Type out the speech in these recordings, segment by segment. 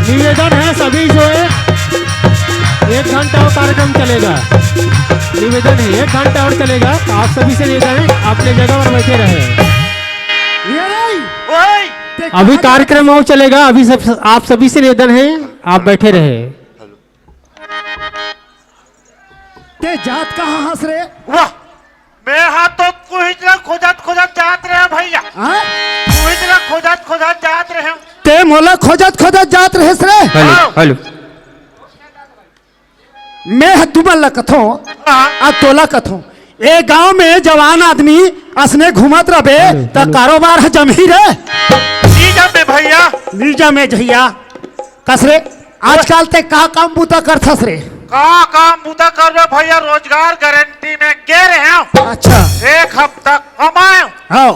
निवेदन है सभी से, 1 घंटा और कार्यक्रम चलेगा। निवेदन है 1 घंटा और चलेगा, तो आप सभी से निवेदन है अपने जगह पर बैठे रहे। अभी कार्यक्रम और चलेगा, अभी सब आप सभी से निवेदन है आप बैठे रहे। ते जात कहाँ हंस रहे? वाह, मैं हाँ तो खोजत खोजत जात रहे भैया। खोजत जात रहे। ते मोला खोजत जात रहे रे। हेलो मैं तुमला कथो आ तोला कथो। ए गांव में जवान आदमी असने घूमत रहे त कारोबार है जमही रे। नीजा में भैया, नीजा में जहिया कसरे आजकल ते का काम बूता करथस रे? का काम बूता करबे भैया, रोजगार गारंटी में गे रहे हो। अच्छा 1 हफ्ता कमाए हाँ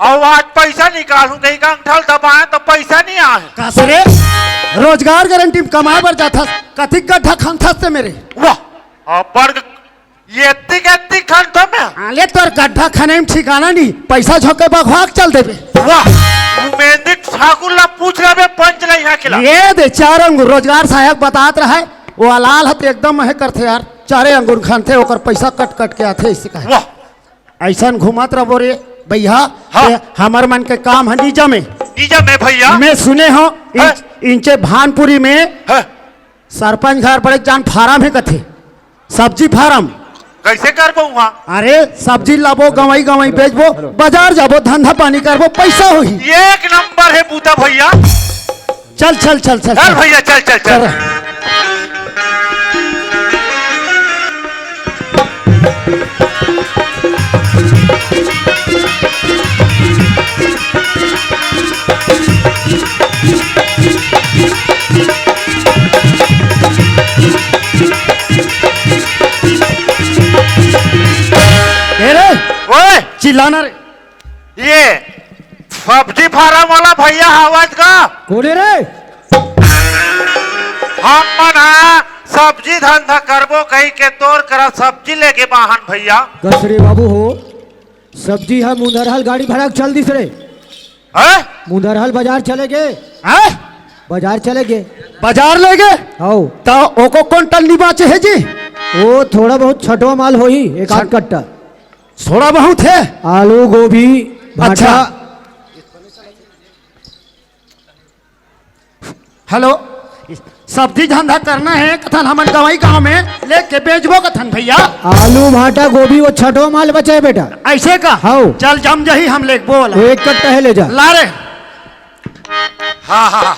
और आज पैसा निकालू कहीं का अंगठल दबाए तो पैसा नहीं आए। कसरे रोजगार गारंटी में कमाए बर जाथस, कथी गड्ढा खनथस ते मेरे? वाह, और बर्ग ये तिक खन तो मैं आले तोर गड्ढा खने में ठिकाना नहीं, पैसा झोंके बघवाक चल देबे। वाह, उमेंदी ठाकुर ला पूछ रहे पंच नहीं है खिला। ये दे 4 अंगूर रोजगार सहायक बतात रहा है, वो अलाल हत एकदम महे करथे यार। 4 अंगूर खानथे ओकर पैसा कट के आथे इसी का। वाह, ऐसा घुमात रहो रे भैया। हाँ। हमार मन के काम है नीजा में भैया। मैं सुने हो हाँ। इंचे भानपुरी में हाँ। सरपंच घर बड़े जान फार्म है कथे, सब्जी फार्म। कैसे करबो वहाँ? अरे सब्जी लाबो गवाई बेचबो, बाजार जाबो, धंधा पानी करबो, पैसा होही। 1 नंबर है बूता भैया। चल भैया चल। ओए चिल्लाना रे। ये सब्जी फार्म वाला भैया आवाज का कोने रे? हम मना सब्जी धंधा करबो कहीं के तोर करा सब्जी लेके बाहन भैया। कसरे बाबू हो, सब्जी है मुंदरहल गाड़ी भाड़ा चल दिस रे। मुंदरहल बाजार चले गे। बाजार चले गे, बाजार ले गए आओ तो ओको कौन टल्ली बाचे है जी? वो थोड़ा बहुत छठवा माल हो ही, 1 कट्टा थोड़ा बहुत है। आलू गोभी भाटा। अच्छा हेलो, सब्जी धंधा करना है कथन, हमन गवाई गांव में लेके बेचबो कथन भैया। आलू भाटा गोभी वो छठवा माल बचा है बेटा। ऐसे का हाँ। चल जम जही हम ले बोल 1 कट्टा है ले जा। ला रे। हाँ,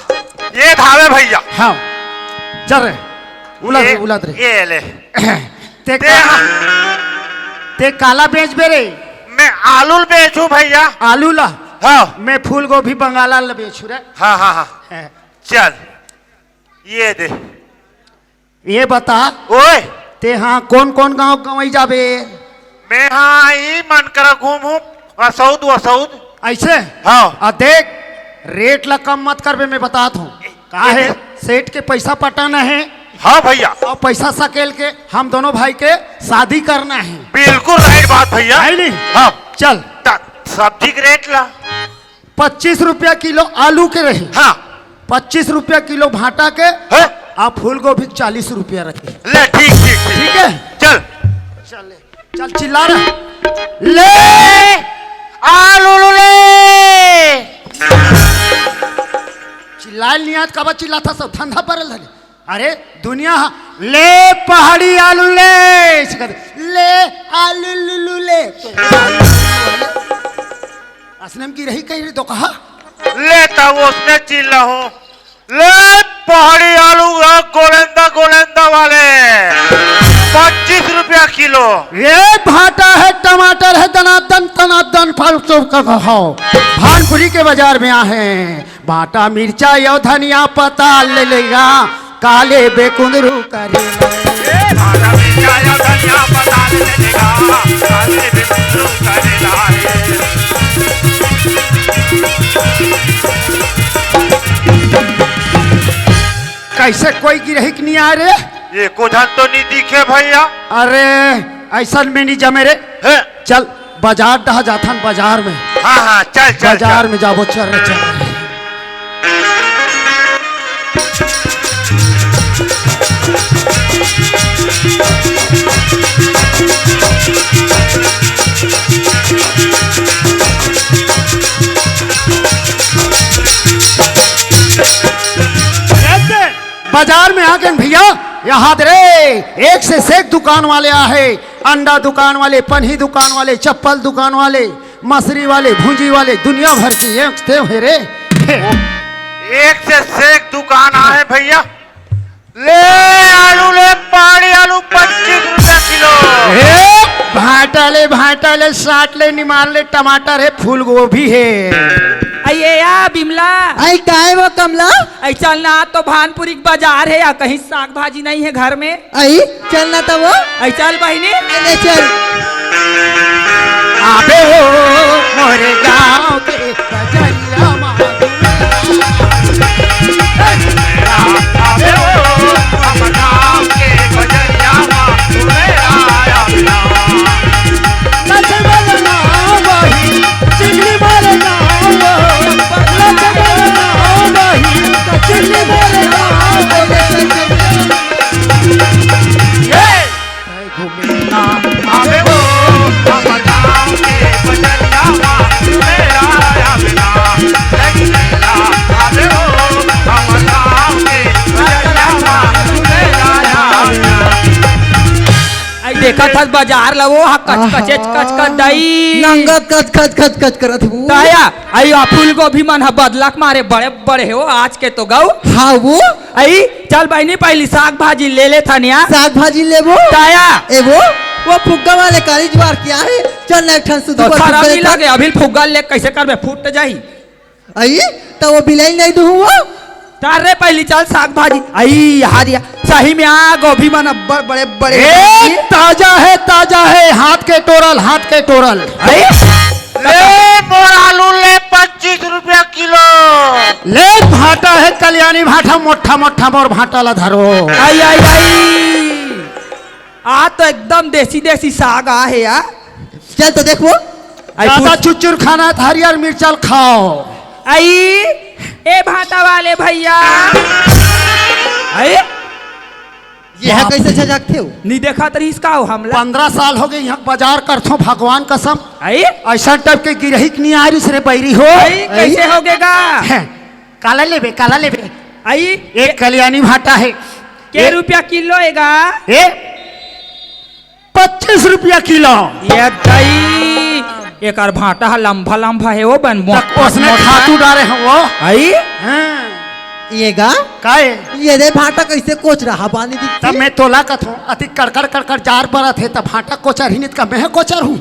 ये धावे भैया। हाँ चल रे, उलट रे। ये ले ते काला बेच बे रे। मैं आलू बेचू भैया। आलू ला। हाँ। मैं फूल गोभी बंगाला ला बेचू रे। हाँ। चल ये दे। ये बता ओए ते हाँ कौन गांव गवाई जाबे? मैं हाँ ही मन कर घूमू वसौद। ऐसे हाँ। देख रेट ला कम मत करबे, मैं बताता हूँ का है। सेठ के पैसा पटाना है। हाँ भैया। और पैसा सकेल के हम दोनों भाई के शादी करना है। बिल्कुल राइट बात भैया। है नहीं? हाँ चल सब्जी के रेट ला 25 रुपया किलो आलू के रहे। हाँ 25 रुपया किलो भाटा के। है? आप फूल गोभी 40 रुपया रखे। ले ठीक है चल चल चिल्ला रहा ले आलू ले। चिल्लाल नहीं आज कब चिल्ला था सब धंधा परल धरे। अरे दुनिया ले पहाड़ी आलू ले आलू लुलू ले असनम की रही कहीं तो कहा लेता वो उसने चिल्ला हो ले पहाड़ी आलू गोलेंदा वाले 25 रुपया किलो। ये भाटा है, टमाटर है, दनादन फल तो खाओ। भानपुरी के बाजार में आए हैं, भाटा मिर्चा या धनिया पता ले लेगा, काले बेकुंदरू करेगा। भाटा मिर्चा या धनिया पता ले लेगा, काले बेकुंदरू करेगा। कैसे कोई गिरहिक नहीं आ रे? ये कुधन तो नहीं दिखे भैया। अरे ऐसा में नहीं जमे रे। है? चल बाजार डहा जाथन, बाजार में। हाँ हाँ चल चल बाजार चल। में जाबो, चल रे चल। बाजार में आ गए भैया, यहाँ रे एक से एक दुकान वाले आए। अंडा दुकान वाले, पन्ही दुकान वाले, चप्पल दुकान वाले, मछली वाले, भुंजी वाले, दुनिया भर की है रे। एक से सेक दुकान आए भैया। ले आलू, ले पहाड़ी आलू 25 रुपया किलो। भाटा ले 60 ले, निमार ले, टमाटर है, फूल गोभी है। अये या बिमला, आई काय वो कमला? ऐ चलना तो भानपुरी बाजार है या कहीं साग भाजी नहीं है घर में। आई चलना तो वो ऐ चल बहिनी। ले चल। आबे हो मोरे गाँव के कजरिया आबे हो हम गाँव के बजरिया माँ आया बिना। आबे हो हम गाँव के बजरिया माँ आया बिना। आबे हो हम गाँव के बजरिया माँ आया बिना। ऐ देखा था बाजार लगो हा कच कच कच कच दई नंगा कच कच कच कच करत हूँ। ताया आई फूल गोभी मन हा बदलक मारे बड़े बड़े हो आज के तो गौ। हाँ वो आई चल बहिनी पहली साग भाजी ले ले थनिया। साग भाजी ले वो ताया ए वो फुग्गा वाले काली ज्वार क्या है? चल ना एक ठन सुधु तो पर खराब फुग्गा नहीं लेकर। लगे अभी फुग्गा ले कैसे करबे फूट जाही। आई तो वो बिलाई नहीं दूँ वो। तार रे पहली चल साग भाजी। आई हारिया सही में आ गोभी मन बड़े बड़े ताजा है, हाथ के टोरल, हाथ के टोरल। आई ले मोर आलू ले 25 रुपया किलो। ले भाटा है कल्याणी भाटा, मोटा मोटा मोर भाटा ला धरो। आई आई आई आ तो एकदम देसी देसी साग आ है यार। चल तो देख वो। आई ज्यादा पूछ- चुचुर खाना, हरियर मिर्चल खाओ। आई ए भाटा वाले भैया। आई ये है कैसे झजक थे? नहीं देखा तरी इसका हो हमला। 15 साल हो गए यहाँ बाजार करथो, भगवान कसम आई ऐसा टाइप के गिरहिक नहीं आ रही रे बैरी हो। आई कैसे हो गएगा? काला लेबे। आई एक कल्याणी भाटा है, के रुपया किलो हैगा? ए 25 रुपया किलो। ये दई एक भाटा हा लंबा लंबा है वो बन उसमें खातू डाले हैं वो। आई हाँ, ये गा काहे ये दे भाटा कैसे कोच रहा पानी दिखती। तब मैं तोला कथूं अति कड़कड़ जार पर थे तब भाटा कोचर ही नहीं का मैं कोचर हूँ।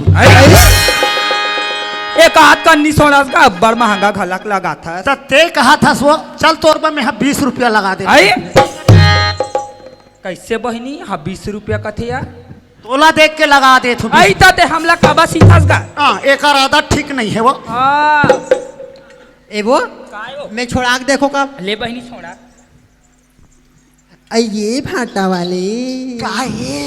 एक हाथ का नहीं सोना का बड़ महंगा घलक लगा था। तब ते कहा था सो चल तोर पर मैं 20 रुपया लगा दे। आई कैसे बहिनी हा 20 रुपया का थे यार? तोला देख के लगा दे तू। आई ता हमला काबा सीथास गा। हाँ, एक आदत ठीक नहीं है वो। हाँ ए वो काय हो? मैं छोड़ा के देखो का। ले बहिनी छोड़ा। ये भाटा वाले काहे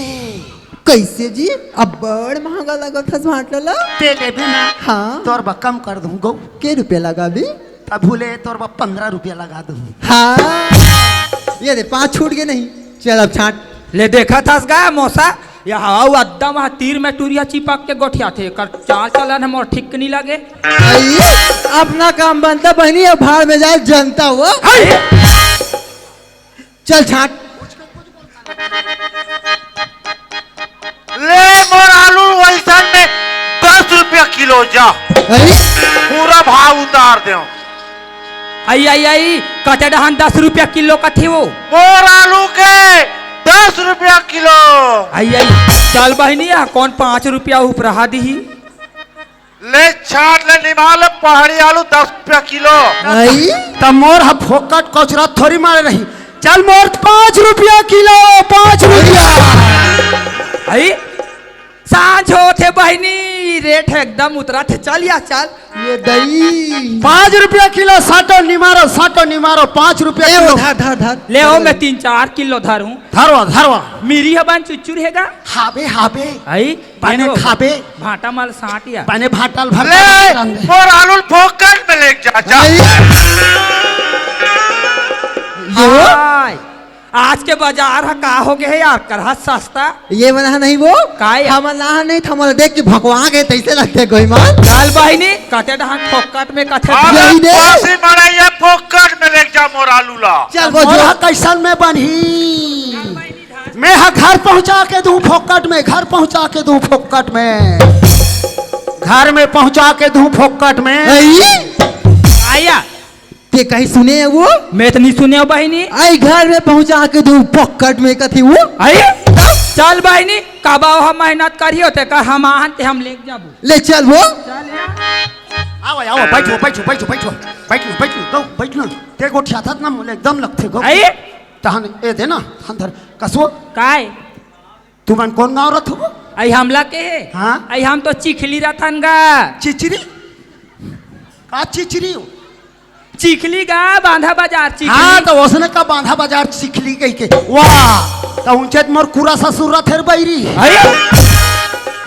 कैसे जी? अब बड़ महंगा लगा था भाटा ला। ते ले भी ना। हाँ तोर बा कम कर दूँ गो। के रुपया लगा भी? तब भूले तोर बा 15 रुपया लगा दूँ। हाँ ये दे 5 छूट गए नहीं। चल अब छाट। ले देखा था गा मौसा यहाँ अद्दा वहाँ तीर में टूरिया चिपक के गोठिया थे कर चाल चलन हम और ठीक नहीं लगे। अपना काम बनता बहनी अब भाड़ में जाए जनता हुआ। चल छाट। ले मोर आलू वैसा में 10 रुपया किलो जा। पूरा भाव उतार दो। आई आई आई कटे डहान 10 रुपया किलो का थे वो। मोर आलू के 10 रुपया किलो। आई आई चल बहिनी कौन 5 रुपया ऊपर दी। ले छाट ले निभा ले पहाड़ी आलू 10 रुपया किलो। आई तब मोर हम फोकट कोचरा थोड़ी मारे रही। चल मोर 5 रुपया किलो, 5 रुपया। आई सांझ होते बहनी रेट एकदम उतरा थे। चल या चल ये दही 5 रुपया किलो साटो निमारो 5 रुपया ए, किलो। धर धर धर ले आओ मैं 3-4 किलो धरूं। धरवा मेरी हबान चुच्चुर हैगा। हाबे आई पाने खाबे भाटा माल साट या पाने भाटल भर ले मोर आलू फोकट में लेके जा। आई ये वो हाय, आज के बाजार है का हो गए यार करहा सस्ता। ये बना नहीं वो काय? हमारा नहीं था हमारा देख के भगवा के तैसे लगते कोई मान चल बहनी कते डहान फोकट में कथे अबे यही दे। फांसी मराइए फोकट में लेके जा मोर आलू ला। चल वो मोर जो कैसन में बनी मैं हा घर पहुंचा के दूं फोकट में, घर पहुंचा के दूं फोकट में, घर में पहुंचा के दूं फोकट में। आई आया ते कहीं सुने है वो मैं तो नहीं सुने हो बहनी। आई घर में पहुंचा के दूं पॉकेट में कथी वो आई चल बहनी कबाओ हम मेहनत करी होते का हम आहन ते हम लेके जाबू। ले चल वो आओ बैठो गो बैठ ना ते को ठ्याथत ना मोले एकदम लगथे गो। आई तहन ए दे ना अंदर कसो काय तू मन कौन गाँव रथ हो? आई हमला के है। हाँ? आई हम तो चिखली रथन गा। चिचरी का चिचरी हो? चिखली गा बांधा बाजार चिखली। हाँ तो उसने का बांधा बाजार चिखली कही के वाह तो ऊंचेत मोर कुरा ससुर रथेर बैरी। आई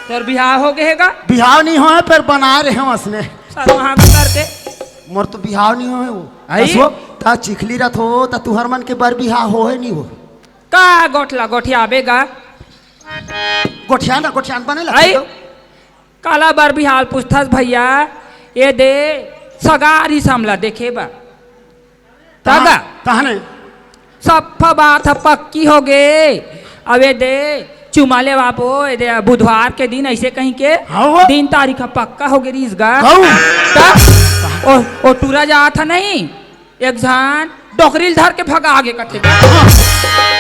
तोर बिहार हो गए गा बिहाव नहीं हो पर बना रहे हैं उसने सर वहां करके मोर तो बिहाव नहीं हो वो आई? कसो ता चिखली रथ हो ता तुहर मन के बर बिहाव हो नहीं हो का गोठला गोठिया आबेगा। गोठियान बने आई लगे काला बार बिहार पूछथस भैया ये दे सगारी समला देखे बा तागा कहने सफा बात पक्की हो गए। अबे दे चुमाले बापो ये दे बुधवार के दिन ऐसे कहीं के हाँ। दिन तारीख पक्का हो गई इसगा। कहूँ ओ टूरा जा था नहीं एक जन डोकरील धर के भगा आगे कथे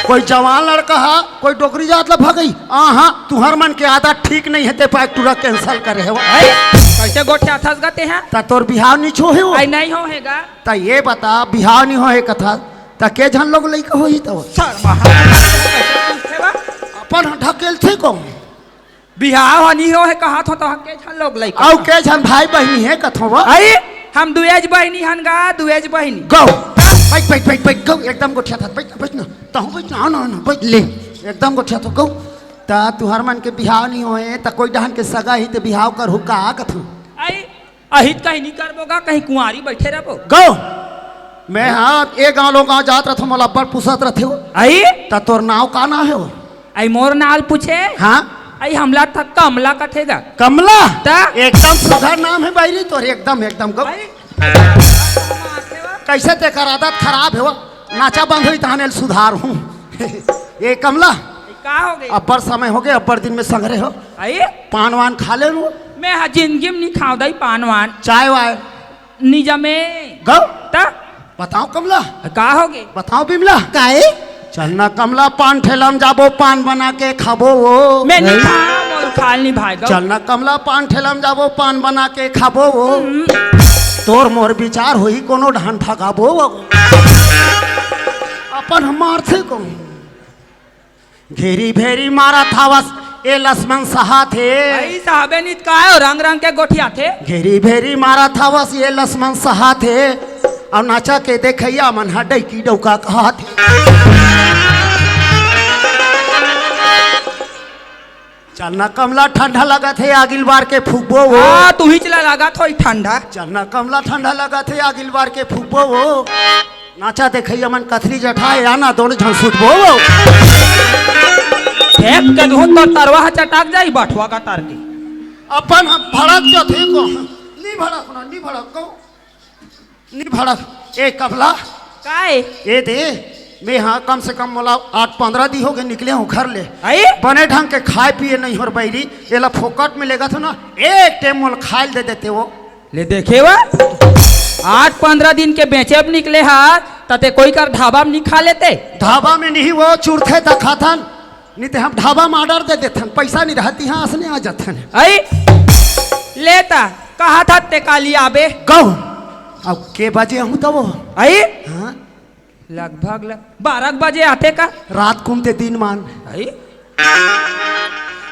कोई जवान लड़का है कोई डोकरी जात ला भगई हाँ तुहर मन के आदत ठीक नहीं है ते पाइक टूरा कैंसल करे हो कैसे गोठे अथस गते हैं। ता तोर बिहाव नहीं छो है वो आई नहीं हो हैगा ता ये बता बिहाव नहीं हो है कथा ता के झन लोग लइका हो ही तो सर कैसे पूछते बा अपन ढकेल थे को बिहाव हनी हो है कहा तो के छन लोग लइका औ के झन भाई बहनी है कथो वो आई हम दुएज बहनी हन गा दुएज बहनी गो बैठ गो एकदम गोठिया था बैठ ना तहु बैठ ना ना बैठ ले एकदम गोठिया तो गो ता तुहर मन के बिहाव नहीं होए ता कोई डहन के सगा ही ते बिहाव कर हुका कथो आई अहित कहीं नहीं करबोगा कहीं कुंवारी बैठे रहो गो मैं हाँ एक गाँव लोग गाँव जात रहो मोला बड़ पुसत रथे हो आई ता तोर नाव का ना है वो आई मोर नाल पूछे हाँ आई हमला तक कमला कथेगा कमला ता? एकदम सुधार नाम है बैरी तोर एकदम गो कैसे ते कर आदत खराब है वो नाचा बंद हुई तहने सुधार हूँ ये कमला का हो गई अब्बर समय हो गए अब्बर दिन में संगरे हो आई पान वान खा ले लू मैं जिंदगी में नहीं खाऊ दई पानवान चाय वाय निजा में गो ता बताओ कमला का हो गई बताओ बिमला काहे चलना कमला पान ठेला में जाबो पान बना के खाबो वो मैं नहीं खाऊं मोर खाल नहीं भाईगा चलना कमला पान ठेला में जाबो पान बना के खाबो वो तोर मोर विचार होई कोनो ढान भगाबो वो अपन हमार थे को घेरी भेरी मारा थावस ए लक्ष्मण सहा थे आई साहबे नित का है रंग रंग के गोठिया थे घेरी भेरी मारा थावस ये लक्ष्मण सहा थे और नाचा के देखैया मन हडई की डौका कहा थे चलना कमला ठंडा लगा थे आगिल बार के फूकबो वो हाँ तू ही चला लगा थोड़ी ठंडा चलना कमला ठंडा लगा थे आगिल बार के फूकबो वो नाचा देखैया मन कथरी जठाए आना दोनों झन सुटबो वो फेंक के दो तो तरवा चटाक जाई बठवा का तार के अपन हम भड़क जो थे को नी भड़क को नी भड़क ए कमला काय ए दे मैं हाँ कम से कम मोला 8-15 दिन हो गए निकले हूँ घर ले आई बने ढंग के खाए पिए नहीं हो बैरी ये ला फोकट में लेगा था ना एक टाइम मोल खाए दे देते वो ले देखे वा 8-15 दिन के बेचे अब निकले हाथ तते कोई कर ढाबा में नहीं खा लेते ढाबा में नहीं वो चूरथे था खाथन नहीं तो हम ढाबा में ऑर्डर दे देथन पैसा नहीं रहती हाँ असने आ जाथन आई लेता कहा था ते काली आबे गौ अब के बजे हूँ तब आई हाँ लगभग 12 बजे आते का रात घूमते दिन मान आई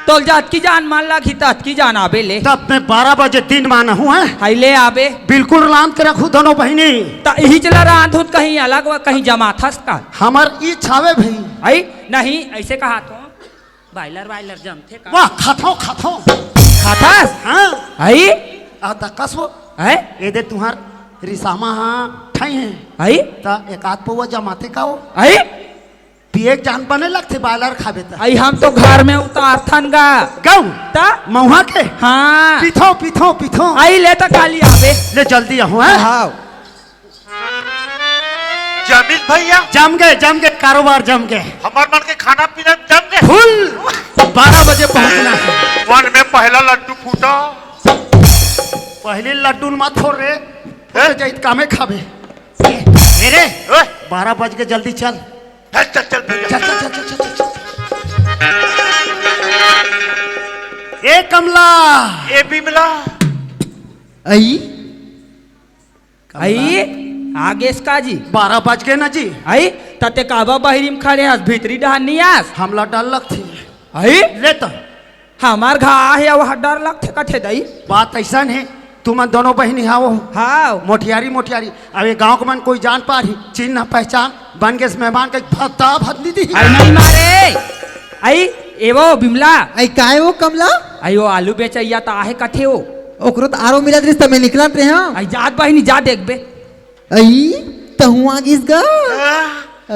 तो जात की जान मान ला तत की जान आबे ले तब मैं 12 बजे दिन माना हूँ है हाई ले आबे बिल्कुल रात के रखू दोनों बहनी ता यही चला रात हो कहीं अलग व कहीं जमा थस का हमार ई छावे भाई आई नहीं ऐसे कहा तो बाइलर जमथे का वाह खाथो खाथो खाथस हाँ आई आ तकसो है ये दे तुम्हार रिसामा हाँ ठाई है आई ता एक आध पौवा जमाते का हो आई पिए जान बने लगते बालर खाबे ता आई हम तो घर में उतार थन गा गौ ता महुआ के हाँ पीथो पीथो पीथो आई ले तो काली आबे ले जल्दी आहू है हाँ जमीन भैया जम गए कारोबार जम गए हमार मन के खाना पीना जम गए फुल 12 बजे पहुंचना है मन में पहला लड्डू फूटा पहले लड्डू मत छोड़ रे जाइत कामे खाबे मेरे ओए, 12 बज के जल्दी चल चल चल चल भैया चल चल चल चल चल ए कमला ये भी मिला आई आई आगे इसका जी 12 बज गए ना जी आई तते काबा बहिरी में खड़े हस भीतरी डहान नहीं आस हमला डर लगती आई ले तो हमार घा है वह डर लगते कथे दई बात ऐसा है तुम दोनों बहनी हाओ हाँ मोटियारी अब ये गांव को मन कोई जान पा रही चिन्ह पहचान बन के मेहमान के भत्ता भत्ती दी आई नहीं मारे आई एवो बिमला आई काहे वो कमला आई वो आलू बेचैया ता आहे कथे हो ओकरो तो आरो मिलत रिश्ता में निकलत रहे हैं आई जात बहिनी जा देखबे आई तहु आगिस गा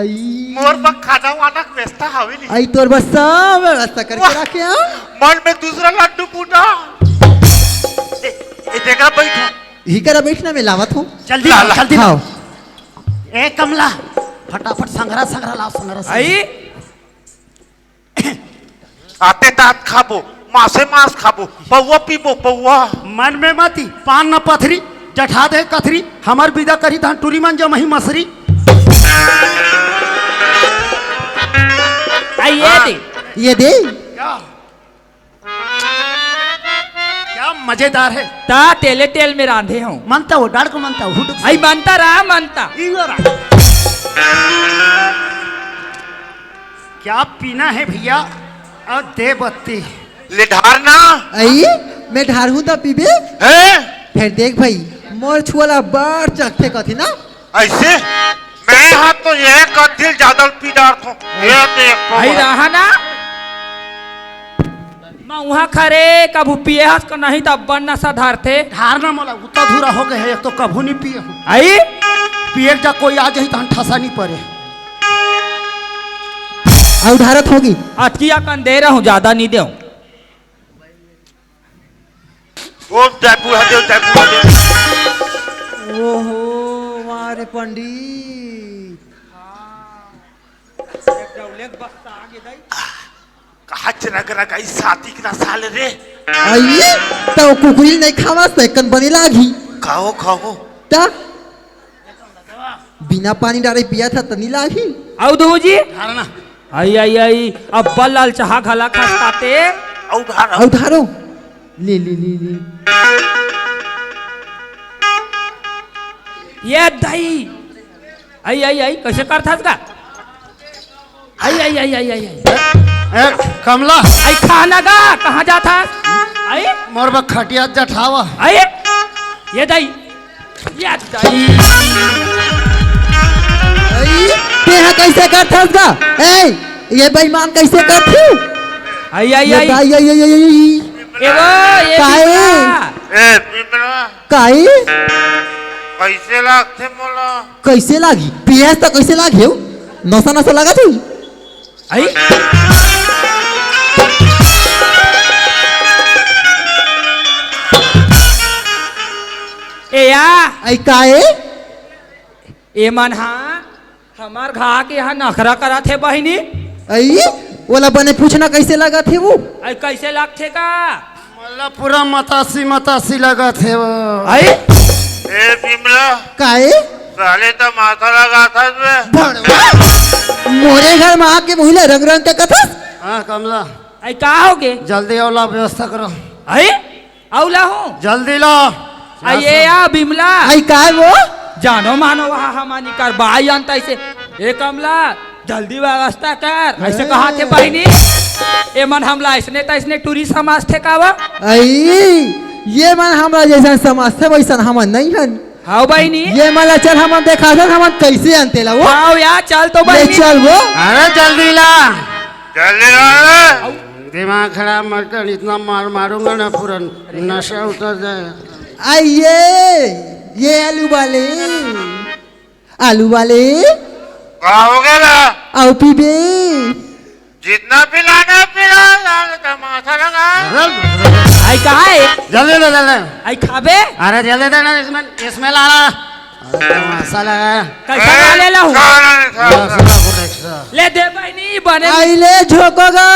आई मोर पर खाना वाना व्यवस्था हवेली आई तोर बस सब व्यवस्था करके रखे हैं मन में दूसरा लड्डू फूटा ये देखा बैठो ही करा बैठना में लावत हूँ जल्दी ला, आओ, ला। जल्दी हाँ ए कमला फटाफट संग्रह लाओ संग्रह आई आते तात खाबो मासे मांस खाबो पौवा पीबो पौवा मन में मती पान न पथरी जठा दे कथरी हमार विदा करी धान टूरी मन जमही मसरी आई ये दे ये दे क्या मजेदार है ता तेले तेल में रांधे हूँ मनता हो डाड़ को मनता हो हुडुक आई बनता रहा मनता क्या पीना है भैया और दे बत्ती ले ढारना आई मैं ढार हूँ तो पीबे है फिर देख भाई मोर छुआला बड़ चखते कथी ना ऐसे मैं हाथ तो यह कथिल ज्यादा पीदार थो ये देखो आई रहा ना मैं वहाँ खरे कबू पिए हस को नहीं तब बन नशा धारते धारना मोला उतना धूरा हो गए है एक तो कभू नहीं पिए हूँ आई पिए जा कोई आ जाए तो हम ठसा नहीं पड़े और ढारत होगी अटकिया कन दे रहा हूँ ज्यादा नहीं दे वो जयपुर हटे जयपुर हटे ओहो मारे पंडित कहाच नगर गई साथी की साल रे आई तो कुकुरी नहीं खावा सेकंड बने लागी खाओ खाओ ता बिना पानी डाले पिया था तो नहीं लागी आओ दो जी धारना आई आई आई अब बल चाह घला खसकाते और ढार और ढारो ले ले ले ले ये दही आई आई आई कैसे कर था इसका आई आई आई आई आई आई ए कमला आई खाना गा कहाँ जाता आई मोर बा खटिया जठावा आई ये दही ये दही आई ते यहाँ कैसे करता उसका ए ये बेईमान कैसे करती आई आई ये आई आई आई आई आई एवो ये काहे? बिमला। ए बिमला काहे कैसे लागते मोला कैसे लागी पियास तो कैसे लागी हो नशा नशा लगा थी आई ए या आई काहे ए मन हाँ हमार घा के यहाँ नखरा करा थे बहिनी आई वाला बने पूछना कैसे लगा थे वो आई कैसे लागथे का मला पूरा मतासी लगा थे वो आई ए बिमला काहे साले तो माथा लगा था बे भड़वा मोरे घर में आके महिला रंग रंग के कथा हाँ कमला आई का होगे जल्दी वाला व्यवस्था करो आई औला हूँ जल्दी लो ये आ बिमला आई काय वो जानो मानो वहाँ हमारी कर बाई अंत ऐसे ए कमला जल्दी व्यवस्था कर ऐसे कहा थे बहनी ए मन हमला ऐसने तैसने टूरिस्ट समाज थे कावा आई ये मन हमरा जैसा समाज से वैसा हम नहीं हन हाँ बहनी ये मला चल हम देखा था हम कैसे अंते ला वो आओ यार चल तो ले बहनी चल वो अरे जल्दी ला जल्दी ला दिमाग खराब मत कर इतना मार मारूंगा ना पूरा नशा उतर जाएगा आइए ये आलू वाले क्या हो गया ला? आओ पीबे जितना पिलाना पिला ला, माथा लगा आई कहा है जल्दी दे जल्दी आई खाबे अरे जल्दी दे ना इसमें ला ला मसाला कैसा खा ले ला हूँ है ले दे बहनी बने आई ले झोंकोगा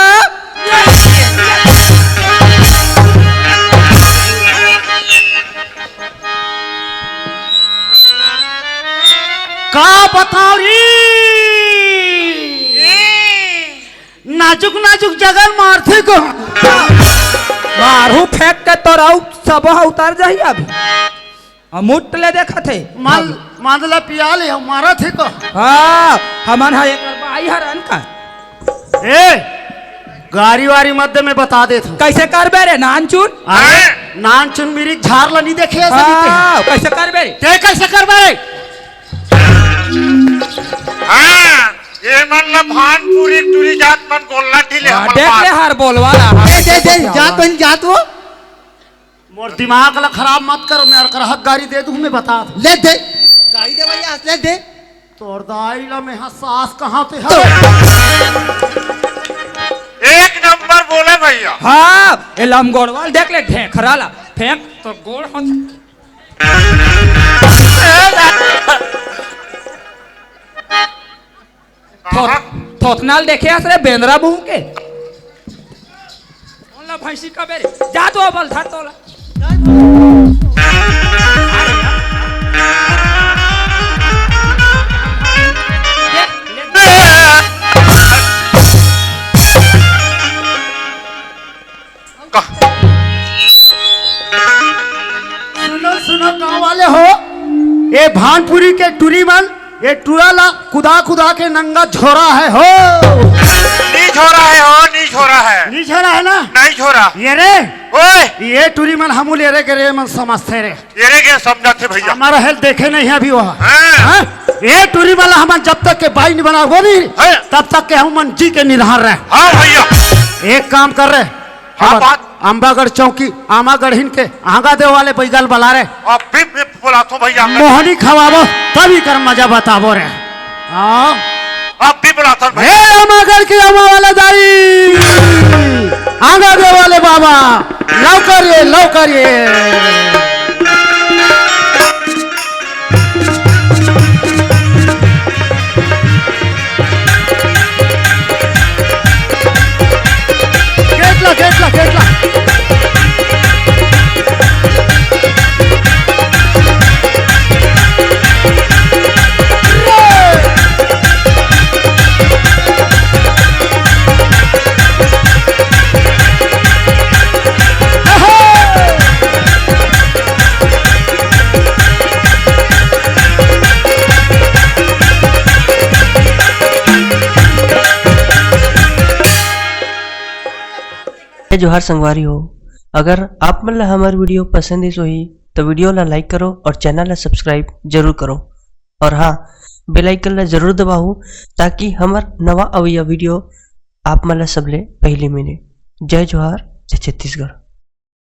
का बताओ री नाजुक नाजुक जगह मारते को मारू फेंक के तो राउ सब उतर जाही अभी मुट ले देखा थे मादला पिया ले मारा थे को हाँ हमन हा एक बार बाई हरन का ए गाड़ी वारी मध्य में बता दे तू कैसे कर बे रे नान चून अरे नान चुन मेरी झार ला नहीं देखे ऐसे हाँ, कैसे कर बे रे ते कैसे कर बे हाँ ये मतलब भान पूरी टूरी जात मन गोलना ढीले हाँ, हमर देख ले बात। हर बोलवा रहा दे जात वो मोर दिमाग ला खराब मत करो मैं कर हक गाड़ी दे दूं मैं बता दूं ले दे गाड़ी दे भैया ले दे तोर दाई ला में सास कहां पे है एक नंबर बोले भैया हाँ ये लमगोड़वाल देख ले ढेखरा ला फेंक तो गोड़ हम थोथनाल देखे असरे बेंद्रा बहू के ओला भैंसी का बेरे जा तो बल धर तोला सुनो सुनो गाँव वाले हो ये भानपुरी के टूरी मन ये टूराला कुदा कुदा के नंगा झोरा है हो नहीं छोरा है हो नहीं छोरा है नहीं झोरा है ना नहीं छोरा ये रे ओए ये टूरी मन हम ले रे के रे मन समझते रे ये रे के समझाते भैया हमारा हेल्थ देखे नहीं है अभी वो हाँ। हाँ? ये टूरी वाला हम जब तक के बाई नहीं बना वो नहीं हाँ। तब तक के हम मन जी के निधार रहे हाँ भैया एक काम कर रहे हाँ, बात। अम्बागढ़ चौकी आमागढ़ हिन के आगा देव वाले बैगल बला रहे अब भी मैं बुलाता हूँ भैया मोहनी खवाबो तभी कर मजा बताबो रे हाँ अब भी बुलाता हूँ हे भैया अमागढ़ के अमा वाले दाई आगा देव वाले बाबा लौकर ये गेटला जोहार संगवारी हो अगर आप मन ला हमार वीडियो पसंद ही सोही तो वीडियो ला लाइक करो और चैनल ला सब्सक्राइब जरूर करो और हाँ बेल आइकन ला जरूर दबाओ ताकि हमार नवा अवैया वीडियो आप मन ला सबले पहले मिले। जय जोहार जय छत्तीसगढ़।